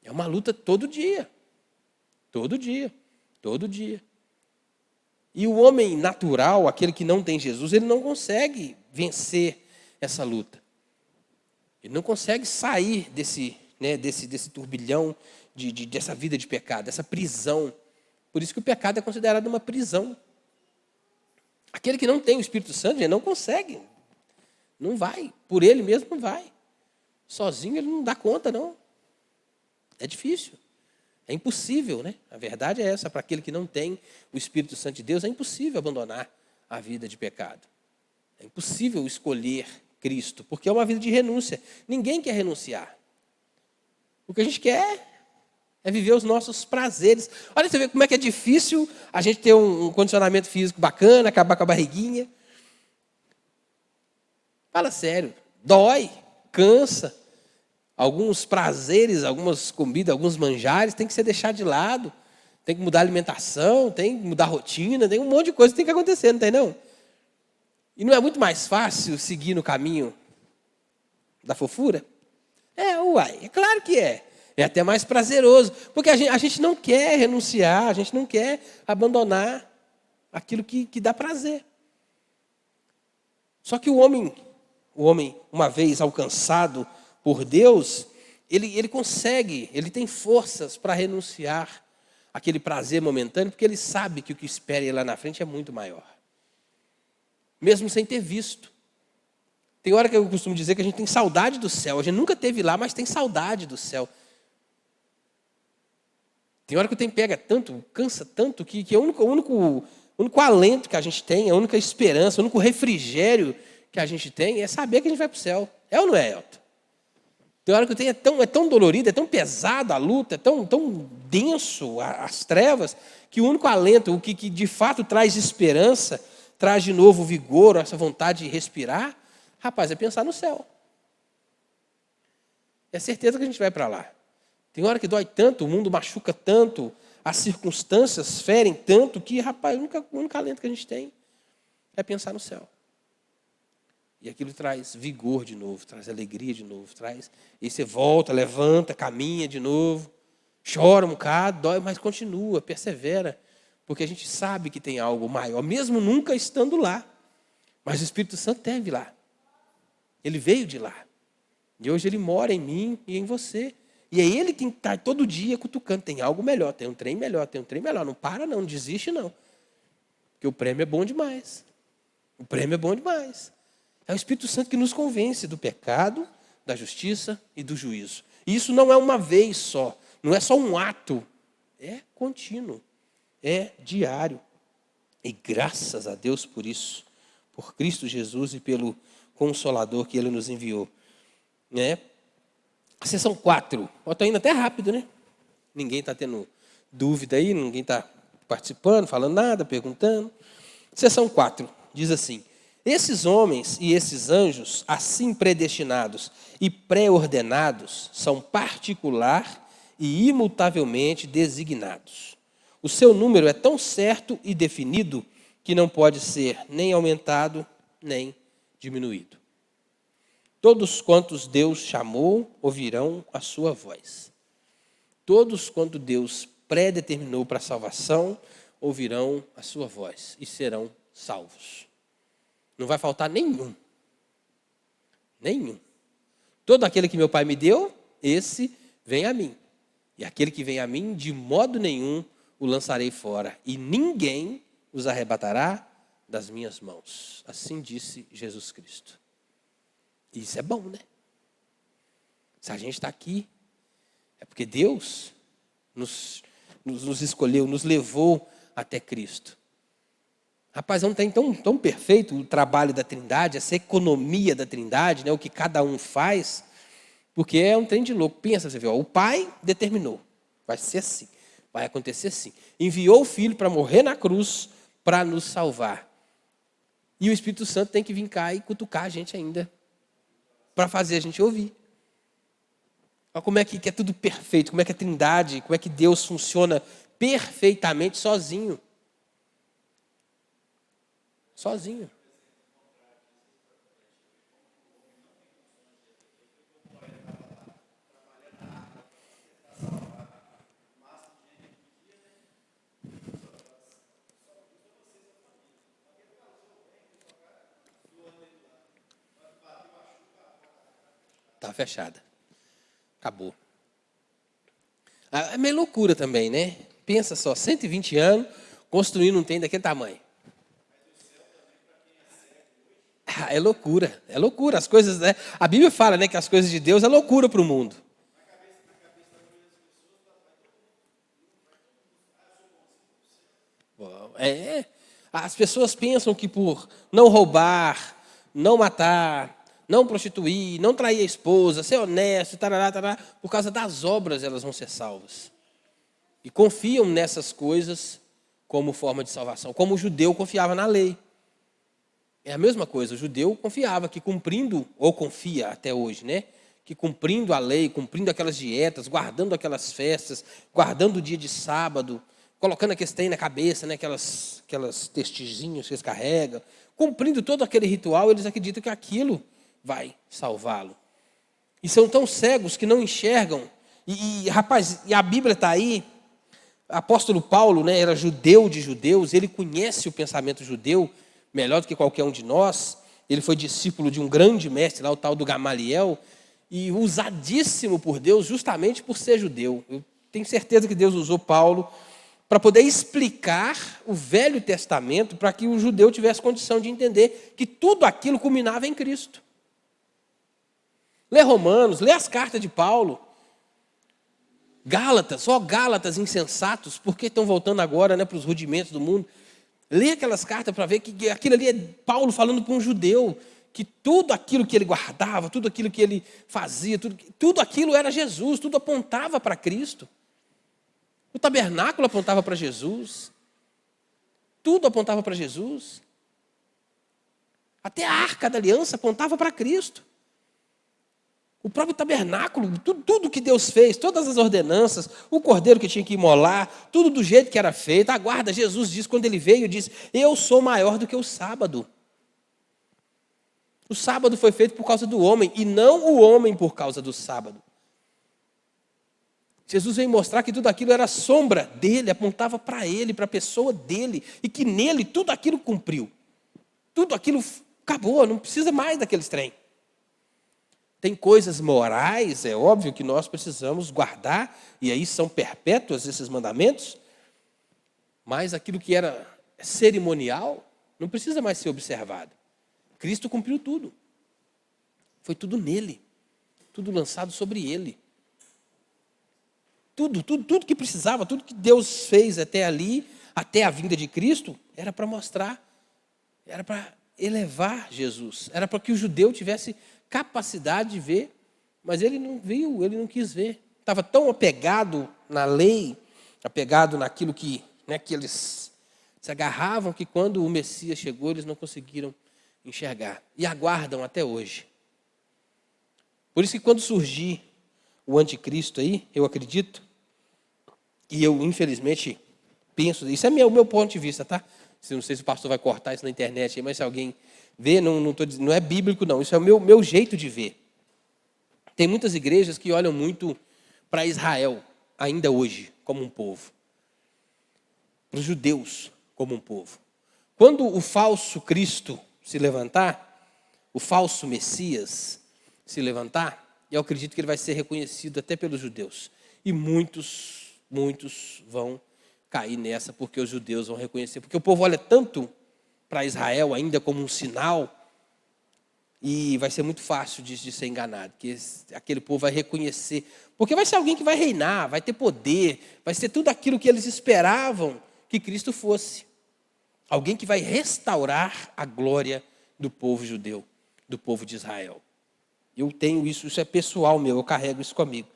É uma luta todo dia, todo dia, todo dia. E o homem natural, aquele que não tem Jesus, ele não consegue vencer essa luta. Ele não consegue sair desse turbilhão, dessa vida de pecado, dessa prisão. Por isso que o pecado é considerado uma prisão. Aquele que não tem o Espírito Santo, ele não consegue. Não vai. Por ele mesmo não vai. Sozinho ele não dá conta, não. É difícil. É impossível, né? A verdade é essa. Para aquele que não tem o Espírito Santo de Deus, é impossível abandonar a vida de pecado. É impossível escolher Cristo, porque é uma vida de renúncia. Ninguém quer renunciar. O que a gente quer é viver os nossos prazeres. Olha, você vê como é que é difícil a gente ter um condicionamento físico bacana, acabar com a barriguinha. Fala sério. Dói, cansa. Alguns prazeres, algumas comidas, alguns manjares tem que ser deixado de lado. Tem que mudar a alimentação, tem que mudar a rotina, tem um monte de coisa que tem que acontecer, não tem não? E não é muito mais fácil seguir no caminho da fofura? É claro que é. É até mais prazeroso, porque a gente não quer renunciar, a gente não quer abandonar aquilo que dá prazer. Só que o homem, uma vez alcançado por Deus, ele consegue, ele tem forças para renunciar àquele prazer momentâneo, porque ele sabe que o que espera ele lá na frente é muito maior. Mesmo sem ter visto. Tem hora que eu costumo dizer que a gente tem saudade do céu. A gente nunca esteve lá, mas tem saudade do céu. Tem hora que o tempo pega tanto, cansa tanto, que é o único alento que a gente tem, a única esperança, o único refrigério que a gente tem é saber que a gente vai para o céu. É ou não é, Elton? Tem hora que o tempo é tão dolorido, é tão pesado a luta, é tão denso as trevas, que o único alento, o que de fato traz esperança, traz de novo vigor, essa vontade de respirar, rapaz, é pensar no céu. É certeza que a gente vai para lá. Tem hora que dói tanto, o mundo machuca tanto, as circunstâncias ferem tanto, que, rapaz, o único alento que a gente tem é pensar no céu. E aquilo traz vigor de novo, traz alegria de novo, e você volta, levanta, caminha de novo, chora um bocado, dói, mas continua, persevera, porque a gente sabe que tem algo maior, mesmo nunca estando lá. Mas o Espírito Santo esteve lá. Ele veio de lá. E hoje ele mora em mim e em você. E é ele que está todo dia cutucando. Tem algo melhor, tem um trem melhor, tem um trem melhor. Não para não, não desiste não. Porque o prêmio é bom demais. O prêmio é bom demais. É o Espírito Santo que nos convence do pecado, da justiça e do juízo. E isso não é uma vez só. Não é só um ato. É contínuo. É diário. E graças a Deus por isso. Por Cristo Jesus e pelo Consolador que Ele nos enviou. Né? A sessão 4. Estou indo até rápido, né? Ninguém está tendo dúvida aí, ninguém está participando, falando nada, perguntando. Sessão 4 diz assim: esses homens e esses anjos, assim predestinados e pré-ordenados, são particular e imutavelmente designados. O seu número é tão certo e definido que não pode ser nem aumentado, nem diminuído. Todos quantos Deus chamou, ouvirão a sua voz. Todos quantos Deus predeterminou para a salvação, ouvirão a sua voz e serão salvos. Não vai faltar nenhum. Nenhum. Todo aquele que meu Pai me deu, esse vem a mim. E aquele que vem a mim, de modo nenhum o lançarei fora, e ninguém os arrebatará das minhas mãos. Assim disse Jesus Cristo. E isso é bom, né? Se a gente está aqui, é porque Deus nos escolheu, nos levou até Cristo. Rapaz, é um trem tão perfeito o trabalho da Trindade, essa economia da Trindade, né, o que cada um faz, porque é um trem de louco. Pensa, você vê, o Pai determinou, vai ser assim, vai acontecer assim. Enviou o Filho para morrer na cruz, para nos salvar. E o Espírito Santo tem que vir cá e cutucar a gente ainda, para fazer a gente ouvir. Olha como é que é tudo perfeito, como é que a Trindade, como é que Deus funciona perfeitamente sozinho. Sozinho. Está fechada. Acabou. É meio loucura também, né? Pensa só, 120 anos, construindo um trem daquele tamanho. É loucura, é loucura. As coisas, né? A Bíblia fala, né, que as coisas de Deus é loucura para o mundo. As pessoas pensam que por não roubar, não matar, não prostituir, não trair a esposa, ser honesto, tarará, tarará, por causa das obras elas vão ser salvas. E confiam nessas coisas como forma de salvação, como o judeu confiava na lei. É a mesma coisa, o judeu confiava que cumprindo, ou confia até hoje, né? Que cumprindo a lei, cumprindo aquelas dietas, guardando aquelas festas, guardando o dia de sábado, colocando aqueles trem na cabeça, né? aquelas testezinhos que eles carregam, cumprindo todo aquele ritual, eles acreditam que aquilo vai salvá-lo. E são tão cegos que não enxergam. Rapaz, e a Bíblia está aí. O apóstolo Paulo, né, era judeu de judeus, ele conhece o pensamento judeu melhor do que qualquer um de nós. Ele foi discípulo de um grande mestre lá, o tal do Gamaliel, e usadíssimo por Deus justamente por ser judeu. Eu tenho certeza que Deus usou Paulo para poder explicar o Velho Testamento, para que o judeu tivesse condição de entender que tudo aquilo culminava em Cristo. Lê Romanos, lê as cartas de Paulo. Gálatas, Gálatas insensatos, porque estão voltando agora, né, para os rudimentos do mundo. Lê aquelas cartas para ver que aquilo ali é Paulo falando para um judeu, que tudo aquilo que ele guardava, tudo aquilo que ele fazia, tudo aquilo era Jesus, tudo apontava para Cristo. O tabernáculo apontava para Jesus. Tudo apontava para Jesus. Até a arca da aliança apontava para Cristo. O próprio tabernáculo, tudo que Deus fez, todas as ordenanças, o cordeiro que tinha que imolar, tudo do jeito que era feito. A guarda, Jesus disse, quando ele veio, disse, eu sou maior do que o sábado. O sábado foi feito por causa do homem, e não o homem por causa do sábado. Jesus veio mostrar que tudo aquilo era sombra dele, apontava para ele, para a pessoa dele, e que nele tudo aquilo cumpriu. Tudo aquilo acabou, não precisa mais daqueles trem. Tem coisas morais, é óbvio que nós precisamos guardar, e aí são perpétuos esses mandamentos, mas aquilo que era cerimonial não precisa mais ser observado. Cristo cumpriu tudo. Foi tudo nele, tudo lançado sobre ele. Tudo que precisava, tudo que Deus fez até ali, até a vinda de Cristo, era para mostrar, era para elevar Jesus, era para que o judeu tivesse capacidade de ver, mas ele não viu, ele não quis ver. Estava tão apegado na lei, apegado naquilo que eles se agarravam, que quando o Messias chegou, eles não conseguiram enxergar. E aguardam até hoje. Por isso que quando surgir o anticristo aí, eu acredito, e eu infelizmente penso, isso é o meu ponto de vista, tá? Não sei se o pastor vai cortar isso na internet, mas se alguém vê, não é bíblico não, isso é o meu jeito de ver. Tem muitas igrejas que olham muito para Israel, ainda hoje, como um povo. Para os judeus, como um povo. Quando o falso Cristo se levantar, o falso Messias se levantar, eu acredito que ele vai ser reconhecido até pelos judeus. E muitos vão cair nessa, porque os judeus vão reconhecer. Porque o povo olha tanto para Israel ainda como um sinal, e vai ser muito fácil de ser enganado, que aquele povo vai reconhecer. Porque vai ser alguém que vai reinar, vai ter poder, vai ser tudo aquilo que eles esperavam que Cristo fosse. Alguém que vai restaurar a glória do povo judeu, do povo de Israel. Eu tenho isso é pessoal meu, eu carrego isso comigo.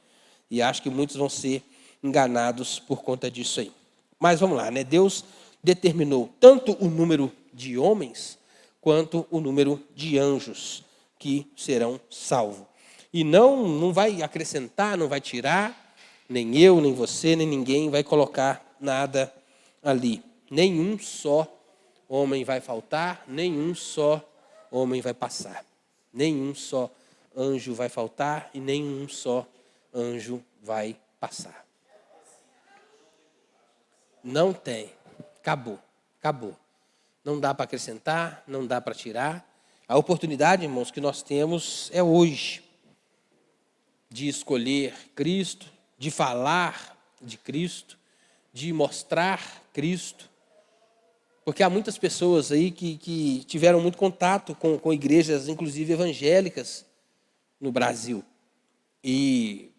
E acho que muitos vão ser enganados por conta disso aí. Mas vamos lá, né? Deus determinou tanto o número de homens quanto o número de anjos que serão salvos. E não vai acrescentar, não vai tirar, nem eu, nem você, nem ninguém vai colocar nada ali. Nenhum só homem vai faltar, nenhum só homem vai passar. Nenhum só anjo vai faltar e nenhum só anjo vai passar. Não tem. Acabou. Não dá para acrescentar, não dá para tirar. A oportunidade, irmãos, que nós temos é hoje de escolher Cristo, de falar de Cristo, de mostrar Cristo. Porque há muitas pessoas aí que tiveram muito contato com igrejas, inclusive evangélicas, no Brasil. E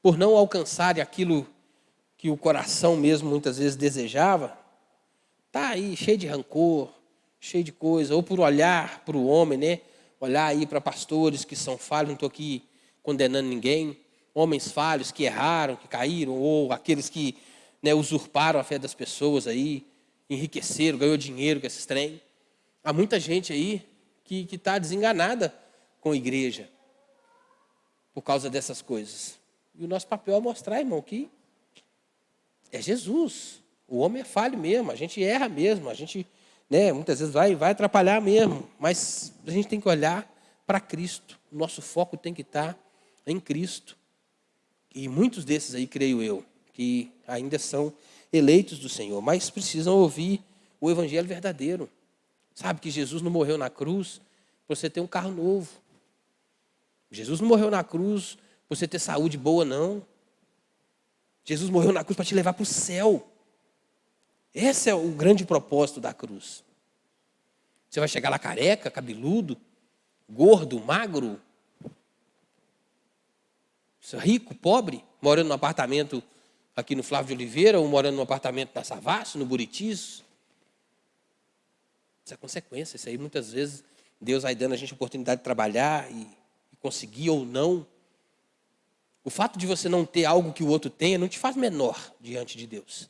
por não alcançarem aquilo que o coração mesmo muitas vezes desejava, está aí cheio de rancor, cheio de coisa, ou por olhar para o homem, né? Olhar aí para pastores que são falhos, não estou aqui condenando ninguém, homens falhos que erraram, que caíram, ou aqueles que, né, usurparam a fé das pessoas aí, enriqueceram, ganhou dinheiro com esses trem. Há muita gente aí que está desenganada com a igreja por causa dessas coisas. E o nosso papel é mostrar, irmão, que é Jesus. O homem é falho mesmo, a gente erra mesmo, a gente, né, muitas vezes vai atrapalhar mesmo, mas a gente tem que olhar para Cristo. O nosso foco tem que estar em Cristo. E muitos desses aí, creio eu, que ainda são eleitos do Senhor, mas precisam ouvir o evangelho verdadeiro. Sabe que Jesus não morreu na cruz para você ter um carro novo. Jesus não morreu na cruz para você ter saúde boa, não. Jesus morreu na cruz para te levar para o céu. Esse é o grande propósito da cruz. Você vai chegar lá careca, cabeludo, gordo, magro, rico, pobre, morando num apartamento aqui no Flávio de Oliveira, ou morando num apartamento na Savassi, no Buritis. Isso é consequência. Isso aí muitas vezes Deus vai dando a gente a oportunidade de trabalhar e conseguir ou não. O fato de você não ter algo que o outro tenha não te faz menor diante de Deus.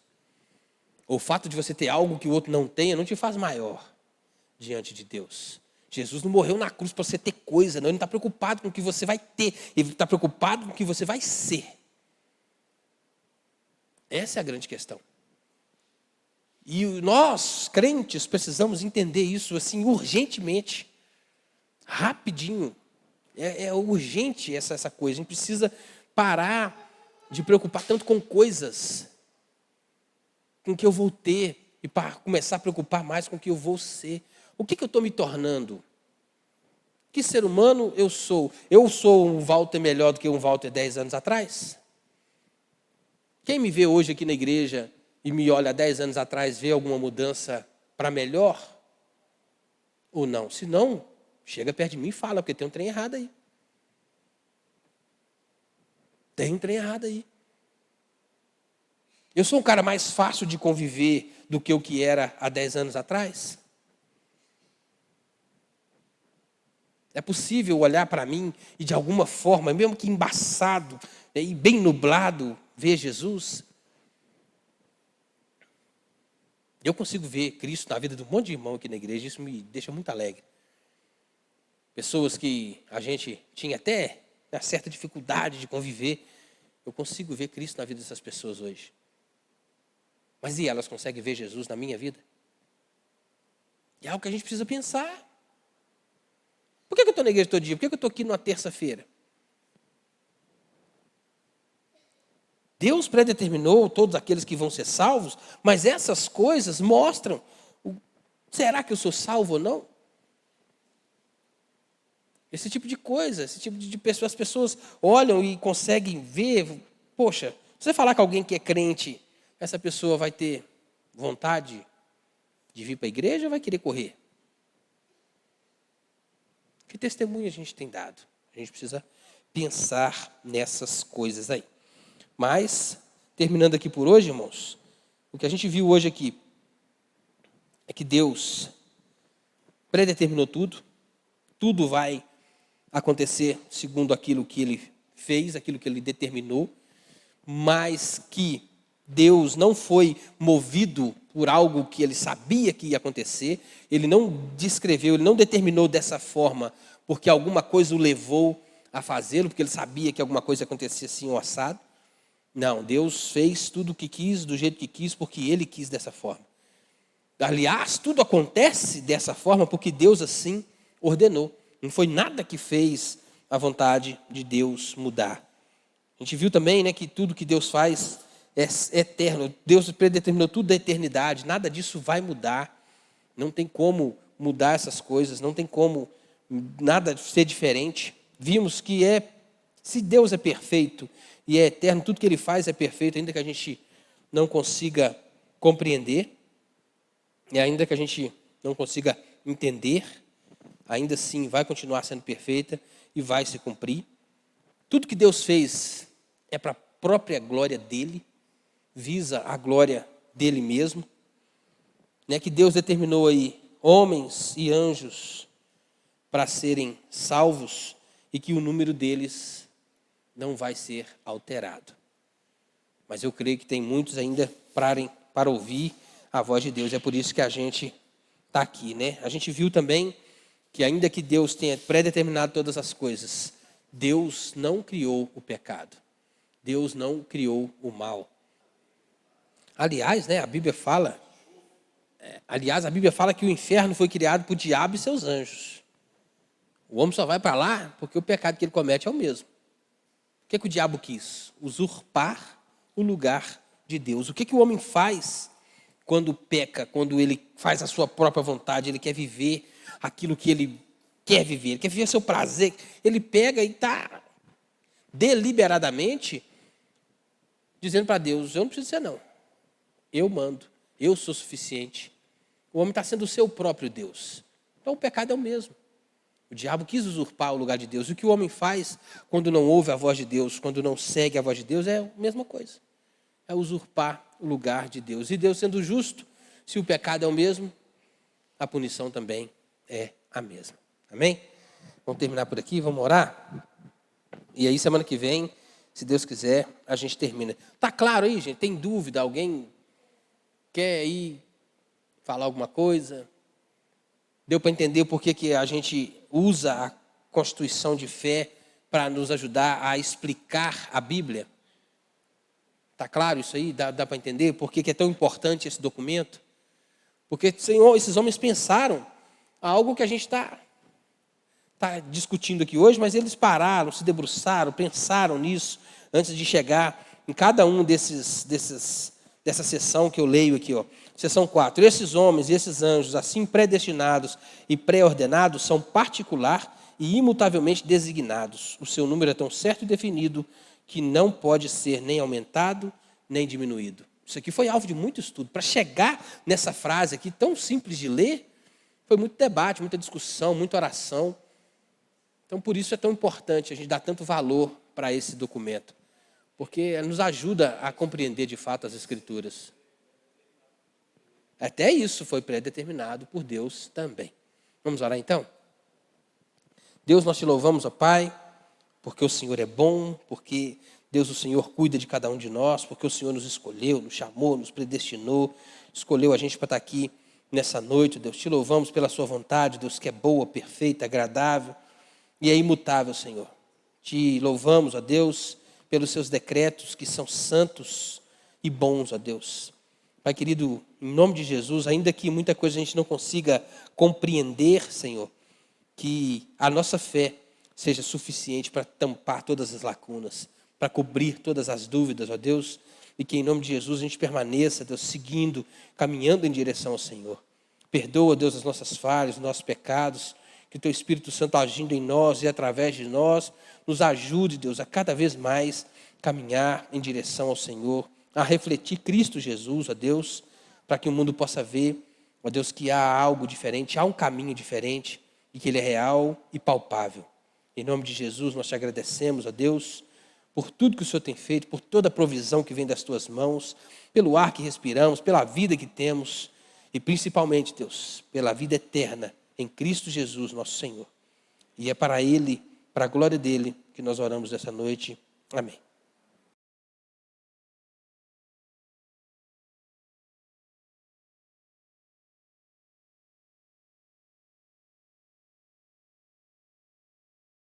O fato de você ter algo que o outro não tenha não te faz maior diante de Deus. Jesus não morreu na cruz para você ter coisa, não. Ele não está preocupado com o que você vai ter. Ele está preocupado com o que você vai ser. Essa é a grande questão. E nós, crentes, precisamos entender isso assim urgentemente. Rapidinho. É urgente essa coisa. A gente precisa parar de preocupar tanto com coisas, com o que eu vou ter, e para começar a preocupar mais com o que eu vou ser. O que eu estou me tornando? Que ser humano eu sou? Eu sou um Walter melhor do que um Walter 10 anos atrás? Quem me vê hoje aqui na igreja e me olha há 10 anos atrás, vê alguma mudança para melhor? Ou não? Se não, chega perto de mim e fala, porque tem um trem errado aí. Tem um trem errado aí. Eu sou um cara mais fácil de conviver do que o que era há 10 anos atrás? É possível olhar para mim e de alguma forma, mesmo que embaçado, né, e bem nublado, ver Jesus? Eu consigo ver Cristo na vida de um monte de irmão aqui na igreja, isso me deixa muito alegre. Pessoas que a gente tinha até uma certa dificuldade de conviver, eu consigo ver Cristo na vida dessas pessoas hoje. Mas e elas conseguem ver Jesus na minha vida? É algo que a gente precisa pensar. Por que eu estou na igreja todo dia? Por que eu estou aqui numa terça-feira? Deus predeterminou todos aqueles que vão ser salvos, mas essas coisas mostram, será que eu sou salvo ou não? Esse tipo de coisa, esse tipo de pessoas, as pessoas olham e conseguem ver, poxa, se você falar com alguém que é crente, essa pessoa vai ter vontade de vir para a igreja ou vai querer correr? Que testemunho a gente tem dado? A gente precisa pensar nessas coisas aí. Mas, terminando aqui por hoje, irmãos, o que a gente viu hoje aqui é que Deus predeterminou tudo. Tudo vai acontecer segundo aquilo que Ele fez, aquilo que Ele determinou, mas que Deus não foi movido por algo que Ele sabia que ia acontecer. Ele não descreveu, Ele não determinou dessa forma porque alguma coisa o levou a fazê-lo, porque Ele sabia que alguma coisa acontecia assim ou assado. Não, Deus fez tudo o que quis, do jeito que quis, porque Ele quis dessa forma. Aliás, tudo acontece dessa forma porque Deus assim ordenou. Não foi nada que fez a vontade de Deus mudar. A gente viu também, né, que tudo que Deus faz é eterno. Deus predeterminou tudo da eternidade. Nada disso vai mudar. Não tem como mudar essas coisas. Não tem como nada ser diferente. Vimos que se Deus é perfeito e é eterno, tudo que Ele faz é perfeito, ainda que a gente não consiga compreender, e ainda que a gente não consiga entender, ainda assim vai continuar sendo perfeita e vai se cumprir. Tudo que Deus fez é para a própria glória dEle, visa a glória dEle mesmo. Né, que Deus determinou aí homens e anjos para serem salvos e que o número deles não vai ser alterado. Mas eu creio que tem muitos ainda para ouvir a voz de Deus. É por isso que a gente está aqui, né? A gente viu também que ainda que Deus tenha predeterminado todas as coisas, Deus não criou o pecado. Deus não criou o mal. Aliás, né, a Bíblia fala que o inferno foi criado por diabo e seus anjos. O homem só vai para lá porque o pecado que ele comete é o mesmo. O que o diabo quis? Usurpar o lugar de Deus. O que o homem faz quando peca, quando ele faz a sua própria vontade, ele quer viver aquilo que ele quer viver, ele quer viver o seu prazer, ele pega e está deliberadamente dizendo para Deus, eu não preciso ser não, eu mando, eu sou suficiente. O homem está sendo o seu próprio Deus. Então o pecado é o mesmo. O diabo quis usurpar o lugar de Deus. E o que o homem faz quando não ouve a voz de Deus, quando não segue a voz de Deus, é a mesma coisa. É usurpar o lugar de Deus. E Deus sendo justo, se o pecado é o mesmo, a punição também é a mesma. Amém? Vamos terminar por aqui, vamos orar? E aí semana que vem, se Deus quiser, a gente termina. Tá claro aí, gente? Tem dúvida? Alguém quer ir falar alguma coisa? Deu para entender por que a gente usa a Constituição de Fé para nos ajudar a explicar a Bíblia? Está claro isso aí? Dá para entender por que é tão importante esse documento? Porque, Senhor, esses homens pensaram algo que a gente está discutindo aqui hoje, mas eles pararam, se debruçaram, pensaram nisso antes de chegar em cada um dessa sessão que eu leio aqui, ó. Seção 4. Esses homens e esses anjos, assim predestinados e pré-ordenados, são particular e imutavelmente designados. O seu número é tão certo e definido que não pode ser nem aumentado, nem diminuído. Isso aqui foi alvo de muito estudo. Para chegar nessa frase aqui, tão simples de ler, foi muito debate, muita discussão, muita oração. Então, por isso é tão importante a gente dar tanto valor para esse documento. Porque nos ajuda a compreender de fato as Escrituras. Até isso foi predeterminado por Deus também. Vamos orar então? Deus, nós te louvamos, ó Pai, porque o Senhor é bom, porque Deus, o Senhor, cuida de cada um de nós, porque o Senhor nos escolheu, nos chamou, nos predestinou, escolheu a gente para estar aqui nessa noite, Deus. Te louvamos pela sua vontade, Deus, que é boa, perfeita, agradável e é imutável, Senhor. Te louvamos, ó Deus, pelos seus decretos que são santos e bons, ó Deus. Pai querido, em nome de Jesus, ainda que muita coisa a gente não consiga compreender, Senhor, que a nossa fé seja suficiente para tampar todas as lacunas, para cobrir todas as dúvidas, ó Deus, e que em nome de Jesus a gente permaneça, Deus, seguindo, caminhando em direção ao Senhor. Perdoa, Deus, as nossas falhas, os nossos pecados, que o Teu Espírito Santo agindo em nós e através de nós, nos ajude, Deus, a cada vez mais caminhar em direção ao Senhor a refletir Cristo Jesus, ó Deus, para que o mundo possa ver, ó Deus, que há algo diferente, há um caminho diferente e que ele é real e palpável. Em nome de Jesus, nós te agradecemos, ó Deus, por tudo que o Senhor tem feito, por toda a provisão que vem das tuas mãos, pelo ar que respiramos, pela vida que temos e principalmente, Deus, pela vida eterna em Cristo Jesus, nosso Senhor. E é para Ele, para a glória dEle, que nós oramos nessa noite. Amém.